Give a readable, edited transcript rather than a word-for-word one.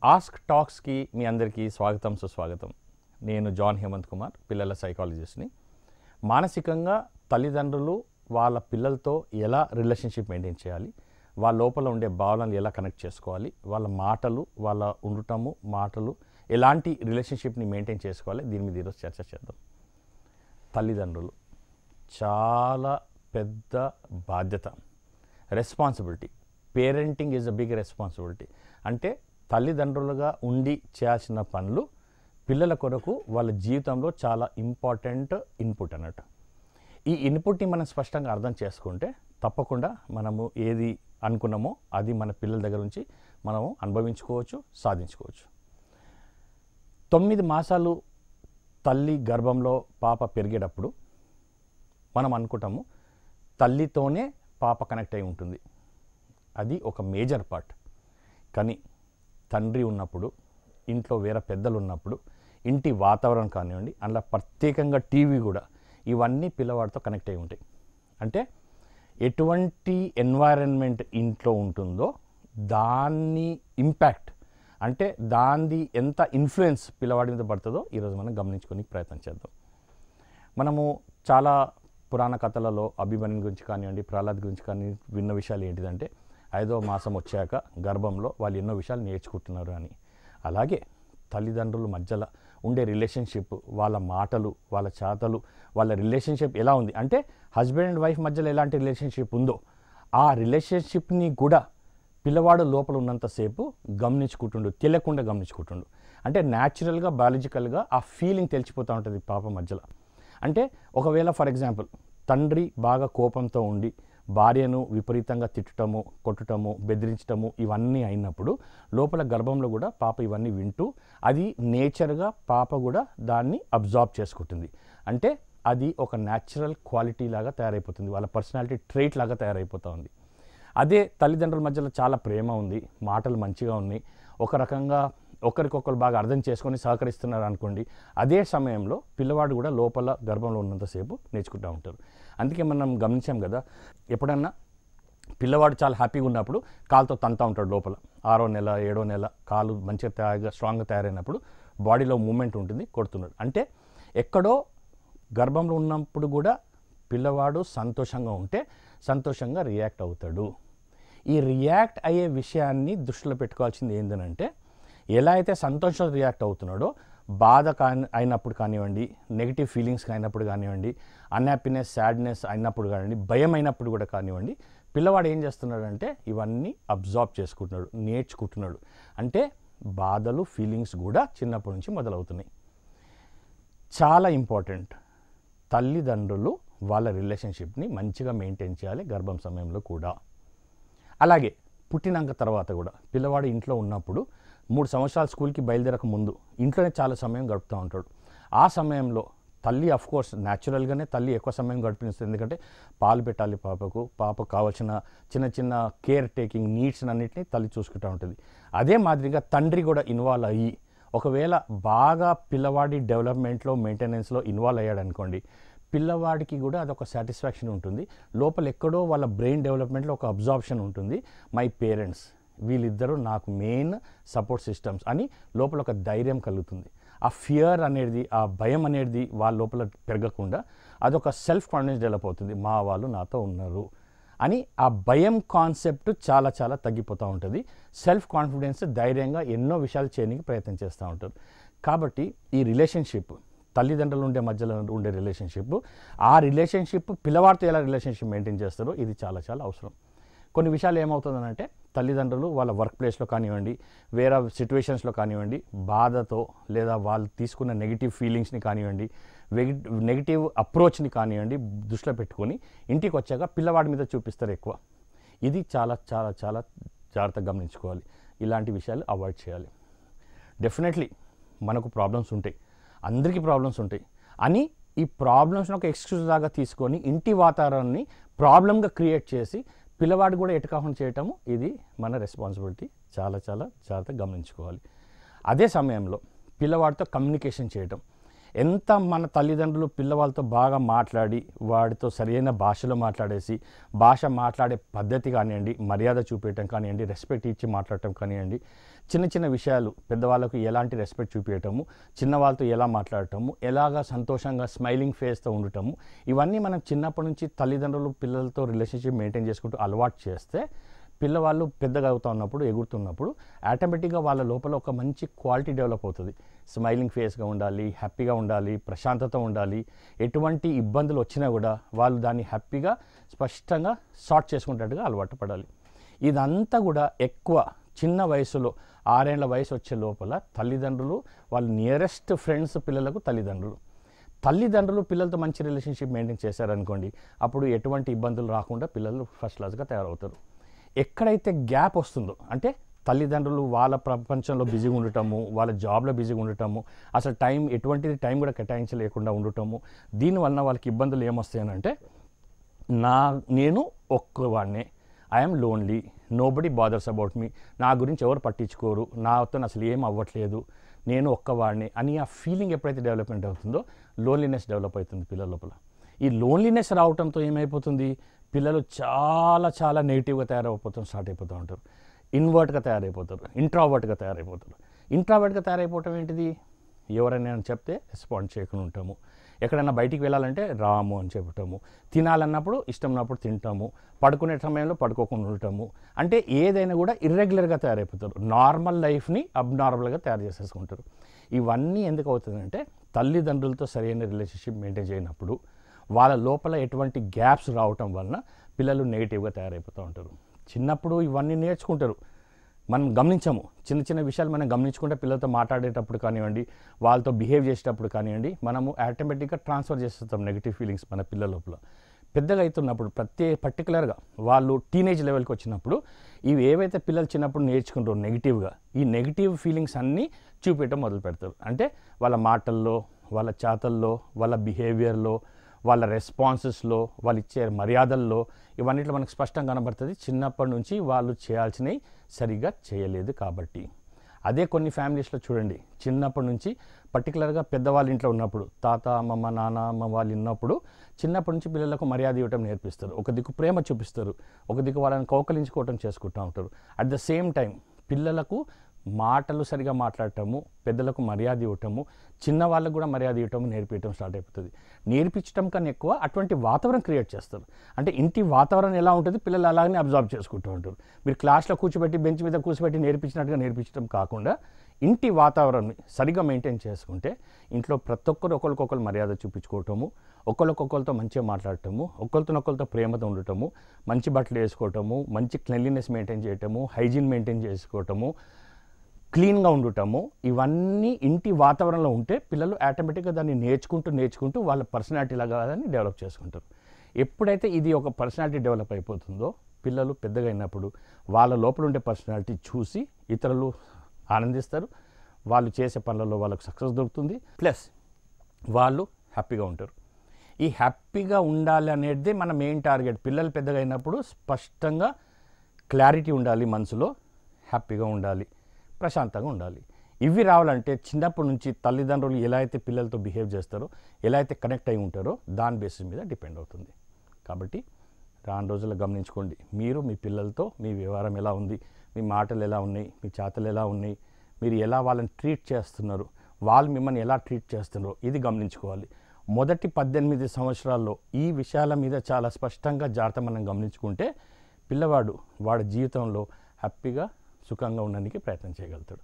Ask టాక్స్కి మీ అందరికీ స్వాగతం సుస్వాగతం. నేను జాన్ హేమంత్ కుమార్, పిల్లల సైకాలజిస్ట్ని. మానసికంగా తల్లిదండ్రులు వాళ్ళ పిల్లలతో ఎలా రిలేషన్షిప్ మెయింటైన్ చేయాలి, వాళ్ళ లోపల ఉండే భావనలు ఎలా కనెక్ట్ చేసుకోవాలి, వాళ్ళ మాటలు, వాళ్ళ ఉండటము మాటలు ఎలాంటి రిలేషన్షిప్ని మెయింటైన్ చేసుకోవాలి, దీని మీద ఈరోజు చర్చ చేద్దాం. తల్లిదండ్రులు చాలా పెద్ద బాధ్యత, responsibility. Parenting is a big responsibility. అంటే తల్లిదండ్రులుగా ఉండి చేయాల్సిన పనులు పిల్లల కొరకు వాళ్ళ జీవితంలో చాలా ఇంపార్టెంట్ ఇన్పుట్ అన్నట్టు. ఈ ఇన్పుట్ని మనం స్పష్టంగా అర్థం చేసుకుంటే తప్పకుండా మనము ఏది అనుకున్నామో అది మన పిల్లల దగ్గర నుంచి మనము అనుభవించుకోవచ్చు, సాధించుకోవచ్చు. 9 మాసాలు తల్లి గర్భంలో పాప పెరిగేటప్పుడు మనం అనుకుంటాము తల్లితోనే పాప కనెక్ట్ అయి ఉంటుంది. అది ఒక మేజర్ పార్ట్. కానీ తండ్రి ఉన్నప్పుడు, ఇంట్లో వేరే పెద్దలు ఉన్నప్పుడు, ఇంటి వాతావరణం కానివ్వండి, అందులో ప్రత్యేకంగా టీవీ కూడా, ఇవన్నీ పిల్లవాడితో కనెక్ట్ అయి ఉంటాయి. అంటే ఎటువంటి ఎన్వైరన్మెంట్ ఇంట్లో ఉంటుందో దాన్ని ఇంపాక్ట్, అంటే దాన్ని ఎంత ఇన్ఫ్లుయెన్స్ పిల్లవాడి మీద పడుతుందో ఈరోజు మనం గమనించుకొని ప్రయత్నం చేద్దాం. మనము చాలా పురాణ కథలలో అభిమన్యుని గురించి కానివ్వండి, ప్రహ్లాద్ గురించి కానీ విన్న విషయాలు ఏంటిదంటే 5వ మాసం వచ్చాక గర్భంలో వాళ్ళు ఎన్నో విషయాలు నేర్చుకుంటున్నారు అని. అలాగే తల్లిదండ్రుల మధ్యలో ఉండే రిలేషన్షిప్, వాళ్ళ మాటలు, వాళ్ళ చేతలు, వాళ్ళ రిలేషన్షిప్ ఎలా ఉంది అంటే హస్బెండ్ అండ్ వైఫ్ మధ్యలో ఎలాంటి రిలేషన్షిప్ ఉందో ఆ రిలేషన్షిప్ని కూడా పిల్లవాడు లోపల ఉన్నంతసేపు గమనించుకుంటుండు, తెలియకుండా గమనించుకుంటుండు. అంటే న్యాచురల్గా, బయాలజికల్గా ఆ ఫీలింగ్ తెలిసిపోతూ ఉంటుంది పాప మధ్యలో. అంటే ఒకవేళ ఫర్ ఎగ్జాంపుల్ తండ్రి బాగా కోపంతో ఉండి భార్యను విపరీతంగా తిట్టడము, కొట్టడము, బెదిరించడము ఇవన్నీ అయినప్పుడు లోపల గర్భంలో కూడా పాప ఇవన్నీ వింటూ అది నేచర్గా పాప కూడా దాన్ని అబ్జార్బ్ చేసుకుంటుంది. అంటే అది ఒక న్యాచురల్ క్వాలిటీ లాగా తయారైపోతుంది, వాళ్ళ పర్సనాలిటీ ట్రైట్ లాగా తయారైపోతూ ఉంది. అదే తల్లిదండ్రుల మధ్యలో చాలా ప్రేమ ఉంది, మాటలు మంచిగా ఉన్నాయి, ఒక రకంగా ఒకరికొకరు బాగా అర్థం చేసుకొని సహకరిస్తున్నారు అనుకోండి, అదే సమయంలో పిల్లవాడు కూడా లోపల గర్భంలో ఉన్నంతసేపు నేర్చుకుంటూ ఉంటారు. అందుకే మనం గమనించాం కదా, ఎప్పుడన్నా పిల్లవాడు చాలా హ్యాపీగా ఉన్నప్పుడు కాలుతో తంతా ఉంటాడు లోపల. 6వ నెల 7వ నెల కాలు మంచిగా స్ట్రాంగ్గా తయారైనప్పుడు బాడీలో మూమెంట్ ఉంటుంది, కొడుతున్నాడు. అంటే ఎక్కడో గర్భంలో ఉన్నప్పుడు కూడా పిల్లవాడు సంతోషంగా ఉంటే సంతోషంగా రియాక్ట్ అవుతాడు. ఈ రియాక్ట్ అయ్యే విషయాన్ని దృష్టిలో పెట్టుకోవాల్సింది ఏంటంటే, ఎలా అయితే సంతోషంగా రియాక్ట్ అవుతున్నాడో బాధ అయినప్పుడు కానివ్వండి, నెగిటివ్ ఫీలింగ్స్ అయినప్పుడు కానివ్వండి, అన్హ్యాపీనెస్, సాడ్నెస్ అయినప్పుడు కానివ్వండి, భయం అయినప్పుడు కూడా కానివ్వండి, పిల్లవాడు ఏం చేస్తున్నాడంటే ఇవన్నీ అబ్జార్బ్ చేసుకుంటున్నాడు, నేర్చుకుంటున్నాడు. అంటే బాధలు, ఫీలింగ్స్ కూడా చిన్నప్పటి నుంచి మొదలవుతున్నాయి. చాలా ఇంపార్టెంట్, తల్లిదండ్రులు వాళ్ళ రిలేషన్షిప్ని మంచిగా మెయింటైన్ చేయాలి గర్భం సమయంలో కూడా. అలాగే పుట్టినాక తర్వాత కూడా పిల్లవాడు ఇంట్లో ఉన్నప్పుడు 3 సంవత్సరాల స్కూల్కి బయలుదేరక ముందు ఇంట్లోనే చాలా సమయం గడుపుతూ ఉంటాడు. ఆ సమయంలో తల్లి అఫ్కోర్స్ న్యాచురల్గానే తల్లి ఎక్కువ సమయం గడిపిస్తుంది, ఎందుకంటే పాలు పెట్టాలి పాపకు కావాల్సిన చిన్న చిన్న కేర్ టేకింగ్ నీడ్స్ అన్నింటినీ తల్లి చూసుకుంటూ ఉంటుంది. అదే మాదిరిగా తండ్రి కూడా ఇన్వాల్వ్ అయ్యి ఒకవేళ బాగా పిల్లవాడి డెవలప్మెంట్లో, మెయింటెనెన్స్లో ఇన్వాల్వ్ అయ్యాడు అనుకోండి, పిల్లవాడికి కూడా అదొక సాటిస్ఫాక్షన్ ఉంటుంది. లోపల ఎక్కడో వాళ్ళ బ్రెయిన్ డెవలప్మెంట్లో ఒక అబ్జార్ప్షన్ ఉంటుంది, మై పేరెంట్స్ వీళ్ళిద్దరూ నాకు మెయిన్ సపోర్ట్ సిస్టమ్స్ అని లోపల ఒక ధైర్యం కలుగుతుంది. ఆ ఫియర్ అనేది, ఆ భయం అనేది వాళ్ళ లోపల పెరగకుండా అదొక సెల్ఫ్ కాన్ఫిడెన్స్ డెవలప్ అవుతుంది, మా వాళ్ళు నాతో ఉన్నారు అని. ఆ భయం కాన్సెప్ట్ చాలా చాలా తగ్గిపోతూ ఉంటుంది. సెల్ఫ్ కాన్ఫిడెన్స్, ధైర్యంగా ఎన్నో విషయాలు చేయడానికి ప్రయత్నం చేస్తూ ఉంటారు. కాబట్టి ఈ రిలేషన్షిప్, తల్లిదండ్రులు ఉండే మధ్యలో ఉండే రిలేషన్షిప్, ఆ రిలేషన్షిప్ పిల్లవాడితో ఎలా రిలేషన్షిప్ మెయింటైన్ చేస్తారో ఇది చాలా చాలా అవసరం. కొన్ని విషయాలు ఏమవుతుందనంటే తల్లిదండ్రులు వాళ్ళ వర్క్ ప్లేస్లో కానివ్వండి, వేరే సిచ్యువేషన్స్లో కానివ్వండి, బాధతో లేదా వాళ్ళు తీసుకున్న నెగిటివ్ ఫీలింగ్స్ని కానివ్వండి, నెగిటివ్ అప్రోచ్ని కానివ్వండి దృష్టిలో పెట్టుకొని ఇంటికి వచ్చాక పిల్లవాడి మీద చూపిస్తారు ఎక్కువ. ఇది చాలా చాలా చాలా జాగ్రత్తగా గమనించుకోవాలి. ఇలాంటి విషయాలు అవాయిడ్ చేయాలి. డెఫినెట్లీ మనకు ప్రాబ్లమ్స్ ఉంటాయి, అందరికీ ప్రాబ్లమ్స్ ఉంటాయి అని ఈ ప్రాబ్లమ్స్ని ఒక ఎక్స్క్యూజ్ లాగా తీసుకొని ఇంటి వాతావరణాన్ని ప్రాబ్లంగా క్రియేట్ చేసి పిల్లవాడు కూడా ఎటుకాకుండా చేయటము ఇది మన రెస్పాన్సిబిలిటీ. చాలా చాలా జాగ్రత్తగా గమనించుకోవాలి. అదే సమయంలో పిల్లవాడితో కమ్యూనికేషన్ చేయటం, ఎంత మన తల్లిదండ్రులు పిల్లవాళ్ళతో బాగా మాట్లాడి వాడితో సరైన భాషలో మాట్లాడేసి భాష మాట్లాడే పద్ధతి కానివ్వండి, మర్యాద చూపించడం కానివ్వండి, రెస్పెక్ట్ ఇచ్చి మాట్లాడటం కానివ్వండి, చిన్న చిన్న విషయాలు పెద్దవాళ్ళకు ఎలాంటి రెస్పెక్ట్ చూపించటము, చిన్నవాళ్ళతో ఎలా మాట్లాడటము, ఎలాగా సంతోషంగా స్మైలింగ్ ఫేస్తో ఉండటము, ఇవన్నీ మనం చిన్నప్పటి నుంచి తల్లిదండ్రులు పిల్లలతో రిలేషన్షిప్ మెయింటైన్ చేసుకుంటూ అలవాటు చేస్తే పిల్లవాళ్ళు పెద్దగా అవుతూ ఉన్నప్పుడు ఎగురుతున్నప్పుడు ఆటోమేటిక్గా వాళ్ళ లోపల ఒక మంచి క్వాలిటీ డెవలప్ అవుతుంది. స్మైలింగ్ ఫేస్గా ఉండాలి, హ్యాపీగా ఉండాలి, ప్రశాంతత ఉండాలి. ఎటువంటి ఇబ్బందులు వచ్చినా కూడా వాళ్ళు దాన్ని హ్యాపీగా స్పష్టంగా సార్ట్ చేసుకునేటట్టుగా అలవాటు పడాలి. ఇదంతా కూడా ఎక్కువ చిన్న వయసులో 6 ఏళ్ల వయసు వచ్చే లోపల తల్లిదండ్రులు వాళ్ళ నియరెస్ట్ ఫ్రెండ్స్ పిల్లలకు తల్లిదండ్రులు పిల్లలతో మంచి రిలేషన్షిప్ మెయింటైన్ చేశారనుకోండి, అప్పుడు ఎటువంటి ఇబ్బందులు రాకుండా పిల్లలు ఫస్ట్ క్లాస్గా తయారవుతారు. ఎక్కడైతే గ్యాప్ వస్తుందో అంటే తల్లిదండ్రులు వాళ్ళ ప్రపంచంలో బిజీగా ఉండటము, వాళ్ళ జాబ్లో బిజీగా ఉండటము, అసలు ఎటువంటి టైం కూడా కేటాయించలేకుండా ఉండటము, దీనివల్ల వాళ్ళకి ఇబ్బందులు ఏమొస్తాయనంటే నేను ఒక్కవాడినే, I'm lonely, nobody bothers about me, నా గురించి ఎవరు పట్టించుకోరు, నాతో అసలు ఏం అవ్వట్లేదు, నేను ఒక్కవాడిని అని ఆ ఫీలింగ్ ఎప్పుడైతే డెవలప్మెంట్ అవుతుందో లోన్లీనెస్ డెవలప్ అవుతుంది పిల్లల లోపల. ఈ లోన్లీనెస్ రావడంతో ఏమైపోతుంది, పిల్లలు చాలా నెగిటివ్గా స్టార్ట్ అయిపోతూ ఉంటారు. ఇన్వర్ట్గా తయారైపోతారు, ఇంట్రావర్ట్గా తయారైపోవటం ఏంటిది, ఎవరైనా చెప్తే రెస్పాండ్ చేయకుండా ఉంటాము, ఎక్కడైనా బయటికి వెళ్ళాలంటే రాము అని చెప్పటము, తినాలన్నప్పుడు ఇష్టం ఉన్నప్పుడు తింటాము, పడుకునే సమయంలో పడుకోకుండా ఉండటము, అంటే ఏదైనా కూడా ఇర్రెగ్యులర్గా తయారైపోతారు. నార్మల్ లైఫ్ని అబ్నార్మల్గా తయారు చేసేసుకుంటారు. ఇవన్నీ ఎందుకు అవుతుందంటే తల్లిదండ్రులతో సరైన రిలేషన్షిప్ మెయింటైన్ చేయనప్పుడు వాళ్ళ లోపల ఎటువంటి గ్యాప్స్ రావటం వలన పిల్లలు నెగిటివ్గా తయారైపోతూ ఉంటారు. చిన్నప్పుడు ఇవన్నీ నేర్చుకుంటారు, మనం గమనించము. చిన్న విషయాలు మనం గమనించుకుంటే పిల్లలతో మాట్లాడేటప్పుడు కానివ్వండి, వాళ్ళతో బిహేవ్ చేసేటప్పుడు కానివ్వండి, మనము ఆటోమేటిక్గా ట్రాన్స్ఫర్ చేసేస్తాం నెగిటివ్ ఫీలింగ్స్ మన పిల్లల లోపల. పెద్దగా అవుతున్నప్పుడు పర్టికులర్గా వాళ్ళు టీనేజ్ లెవెల్కి వచ్చినప్పుడు ఇవి ఏవైతే పిల్లలు చిన్నప్పుడు నేర్చుకుంటారో నెగిటివ్గా, ఈ నెగిటివ్ ఫీలింగ్స్ అన్నీ చూపించడం మొదలు పెడతారు. అంటే వాళ్ళ మాటల్లో, వాళ్ళ చేతల్లో, వాళ్ళ బిహేవియర్లో, వాళ్ళ రెస్పాన్సెస్లో, వాళ్ళు ఇచ్చే మర్యాదల్లో, ఇవన్నిట్లో మనకు స్పష్టంగా కనబడుతుంది చిన్నప్పటి నుంచి వాళ్ళు చేయాల్సినవి సరిగ్గా చేయలేదు కాబట్టి. అదే కొన్ని ఫ్యామిలీస్లో చూడండి, చిన్నప్పటి నుంచి పర్టికులర్గా పెద్దవాళ్ళ ఇంట్లో ఉన్నప్పుడు, తాత అమ్మమ్మ నాన్న అమ్మ వాళ్ళు ఉన్నప్పుడు చిన్నప్పటి నుంచి పిల్లలకు మర్యాద ఇవ్వటం నేర్పిస్తారు, ఒక దిక్కు ప్రేమ చూపిస్తారు, ఒక దిక్కు వాళ్ళని కౌకలించుకోవటం చేసుకుంటూ ఉంటారు. అట్ ద సేమ్ టైం పిల్లలకు మాటలు సరిగా మాట్లాడటము, పెద్దలకు మర్యాద ఇవ్వటము, చిన్నవాళ్ళకు కూడా మర్యాద ఇవ్వటము నేర్పించడం స్టార్ట్ అయిపోతుంది. నేర్పించడం కన్నా ఎక్కువ అటువంటి వాతావరణం క్రియేట్ చేస్తారు. అంటే ఇంటి వాతావరణం ఎలా ఉంటుంది పిల్లలు అలాగనే అబ్జర్వ్ చేసుకుంటూ ఉంటారు. మీరు క్లాస్లో కూర్చోబెట్టి బెంచ్ మీద కూర్చోబెట్టి నేర్పించినట్టుగా నేర్పించడం కాకుండా ఇంటి వాతావరణం సరిగా మెయింటైన్ చేసుకుంటే ఇంట్లో ప్రతి ఒక్కరు ఒకరికొకరు మర్యాద చూపించుకోవటము, ఒకరికొకరితో మంచిగా మాట్లాడటము, ఒకరితో ప్రేమతో ఉండటము, మంచి బట్టలు వేసుకోవటము, మంచి క్లెన్లీనెస్ మెయింటైన్ చేయటము, హైజీన్ మెయింటైన్ చేసుకోవటము, క్లీన్గా ఉండటము, ఇవన్నీ ఇంటి వాతావరణంలో ఉంటే పిల్లలు ఆటోమేటిక్గా దాన్ని నేర్చుకుంటూ వాళ్ళ పర్సనాలిటీ లాగా దాన్ని డెవలప్ చేసుకుంటారు. ఎప్పుడైతే ఇది ఒక పర్సనాలిటీ డెవలప్ అయిపోతుందో పిల్లలు పెద్దగా అయినప్పుడు వాళ్ళ లోపల ఉండే పర్సనాలిటీ చూసి ఇతరులు ఆనందిస్తారు, వాళ్ళు చేసే పనులలో వాళ్ళకు సక్సెస్ దొరుకుతుంది, ప్లస్ వాళ్ళు హ్యాపీగా ఉంటారు. ఈ హ్యాపీగా ఉండాలి అనేది మన మెయిన్ టార్గెట్. పిల్లలు పెద్దగా అయినప్పుడు స్పష్టంగా క్లారిటీ ఉండాలి మనసులో, హ్యాపీగా ఉండాలి, ప్రశాంతంగా ఉండాలి. ఇవి రావాలంటే చిన్నప్పటి నుంచి తల్లిదండ్రులు ఎలా అయితే పిల్లలతో బిహేవ్ చేస్తారో, ఎలా అయితే కనెక్ట్ అయి ఉంటారో దాని బేసిస్ మీద డిపెండ్ అవుతుంది. కాబట్టి రాను రోజుల్లో గమనించుకోండి, మీరు మీ పిల్లలతో మీ వ్యవహారం ఎలా ఉంది, మీ మాటలు ఎలా ఉన్నాయి, మీ చేతలు ఎలా ఉన్నాయి, మీరు ఎలా వాళ్ళని ట్రీట్ చేస్తున్నారు, వాళ్ళు మిమ్మల్ని ఎలా ట్రీట్ చేస్తున్నారో ఇది గమనించుకోవాలి. మొదటి 18 సంవత్సరాల్లో ఈ విషయాల మీద చాలా స్పష్టంగా జాగ్రత్త మనం గమనించుకుంటే పిల్లవాడు వాడి జీవితంలో హ్యాపీగా సుఖంగా ఉండడానికి ప్రయత్నం చేయగలుగుతాడు.